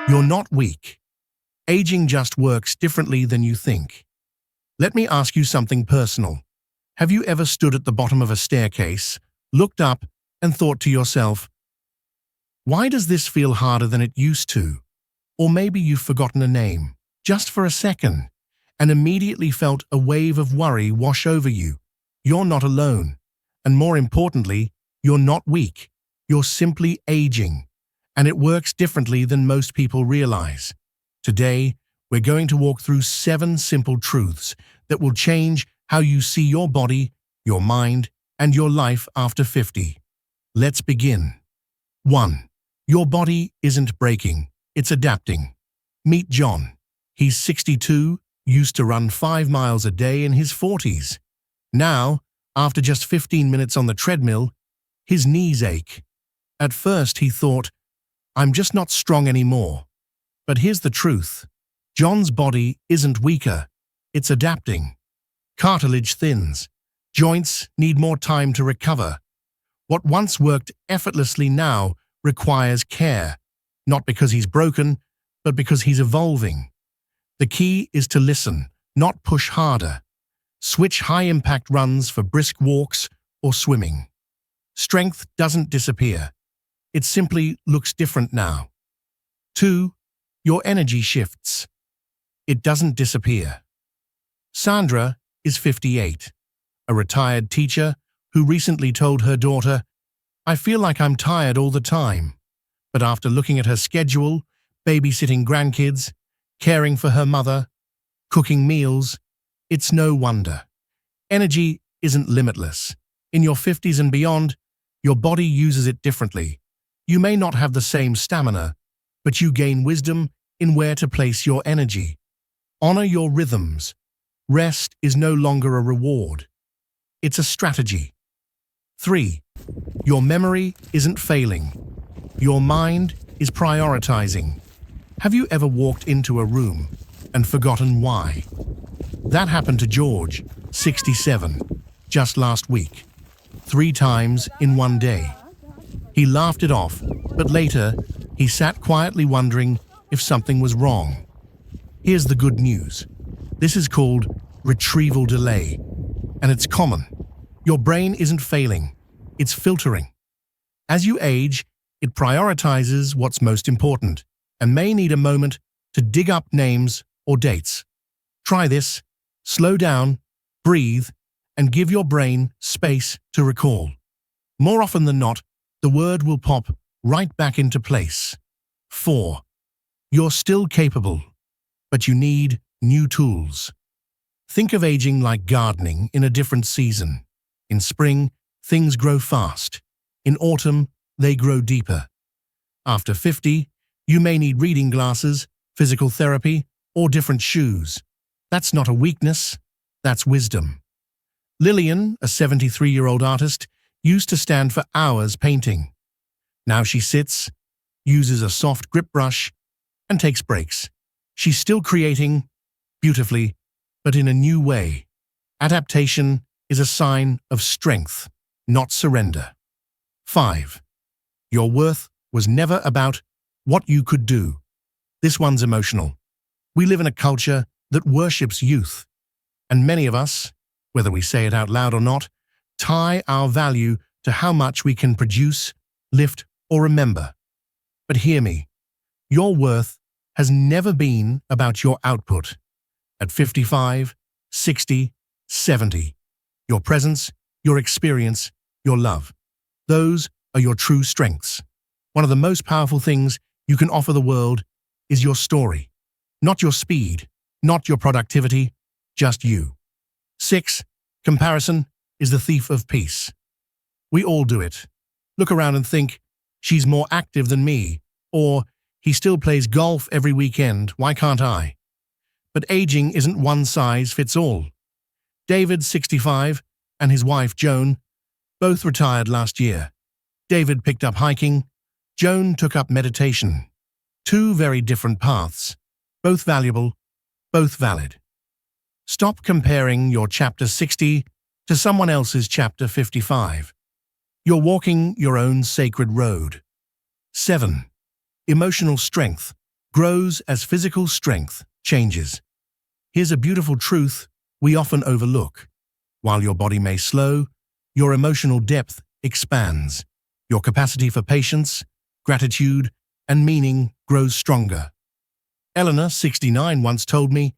You're not weak. Aging just works differently than you think. Let me ask you something personal. Have you ever stood at the bottom of a staircase, looked up, and thought to yourself, why does this feel harder than it used to? Or maybe you've forgotten a name, just for a second, and immediately felt a wave of worry wash over you. You're not alone. And more importantly, you're not weak. You're simply aging. And it works differently than most people realize. Today, we're going to walk through 7 simple truths that will change how you see your body, your mind, and your life after 50. Let's begin. 1. Your body isn't breaking, it's adapting. Meet John. He's 62, used to run 5 miles a day in his 40s. Now, after just 15 minutes on the treadmill, his knees ache. At first he thought, I'm just not strong anymore. But here's the truth. John's body isn't weaker, it's adapting. Cartilage thins. Joints need more time to recover. What once worked effortlessly now requires care, not because he's broken, but because he's evolving. The key is to listen, not push harder. Switch high-impact runs for brisk walks or swimming. Strength doesn't disappear. It simply looks different now. 2. Your energy shifts. It doesn't disappear. Sandra is 58, a retired teacher who recently told her daughter, I feel like I'm tired all the time. But after looking at her schedule, babysitting grandkids, caring for her mother, cooking meals, it's no wonder. Energy isn't limitless. In your 50s and beyond, your body uses it differently. You may not have the same stamina, but you gain wisdom in where to place your energy. Honor your rhythms. Rest is no longer a reward. It's a strategy. 3. Your memory isn't failing. Your mind is prioritizing. Have you ever walked into a room and forgotten why? That happened to George, 67, just last week. 3 times in one day. He laughed it off, but later he sat quietly wondering if something was wrong. Here's the good news. This is called retrieval delay, and it's common. Your brain isn't failing, it's filtering. As you age, it prioritizes what's most important and may need a moment to dig up names or dates. Try this. Slow down, breathe, and give your brain space to recall. More often than not, the word will pop right back into place. 4. You're still capable, but you need new tools. Think of aging like gardening in a different season. In spring, things grow fast. In autumn, they grow deeper. After 50, you may need reading glasses, physical therapy, or different shoes. That's not a weakness, that's wisdom. Lillian, a 73-year-old artist, used to stand for hours painting. Now she sits, uses a soft grip brush, and takes breaks. She's still creating, beautifully, but in a new way. Adaptation is a sign of strength, not surrender. 5. Your worth was never about what you could do. This one's emotional. We live in a culture that worships youth, and many of us, whether we say it out loud or not, tie our value to how much we can produce, lift, or remember. But hear me, your worth has never been about your output. At 55, 60, 70, your presence, your experience, your love, those are your true strengths. One of the most powerful things you can offer the world is your story. Not your speed, not your productivity, just you. 6. Comparison is the thief of peace. We all do it. Look around and think, she's more active than me, or he still plays golf every weekend, why can't I? But aging isn't one size fits all. David, 65, and his wife, Joan, both retired last year. David picked up hiking, Joan took up meditation. 2 very different paths, both valuable, both valid. Stop comparing your chapter 60 to someone else's chapter 55. You're walking your own sacred road. 7. Emotional strength grows as physical strength changes. Here's a beautiful truth we often overlook. While your body may slow, your emotional depth expands. Your capacity for patience, gratitude, and meaning grows stronger. Eleanor, 69, once told me,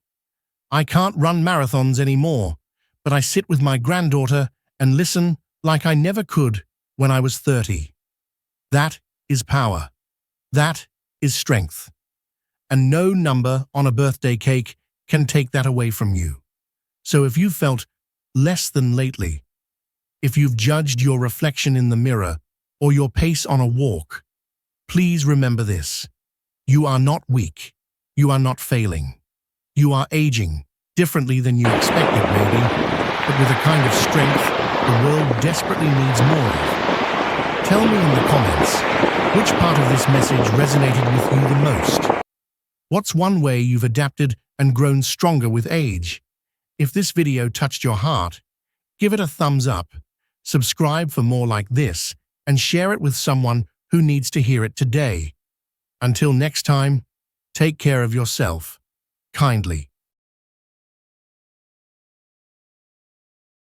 "I can't run marathons anymore, but I sit with my granddaughter and listen like I never could when I was 30. That is power. That is strength. And no number on a birthday cake can take that away from you. So if you've felt less than lately, if you've judged your reflection in the mirror or your pace on a walk, please remember this. You are not weak. You are not failing. You are aging differently than you expected, maybe, but with a kind of strength the world desperately needs more of. Tell me in the comments, which part of this message resonated with you the most? What's one way you've adapted and grown stronger with age? If this video touched your heart, give it a thumbs up, subscribe for more like this, and share it with someone who needs to hear it today. Until next time, take care of yourself, kindly.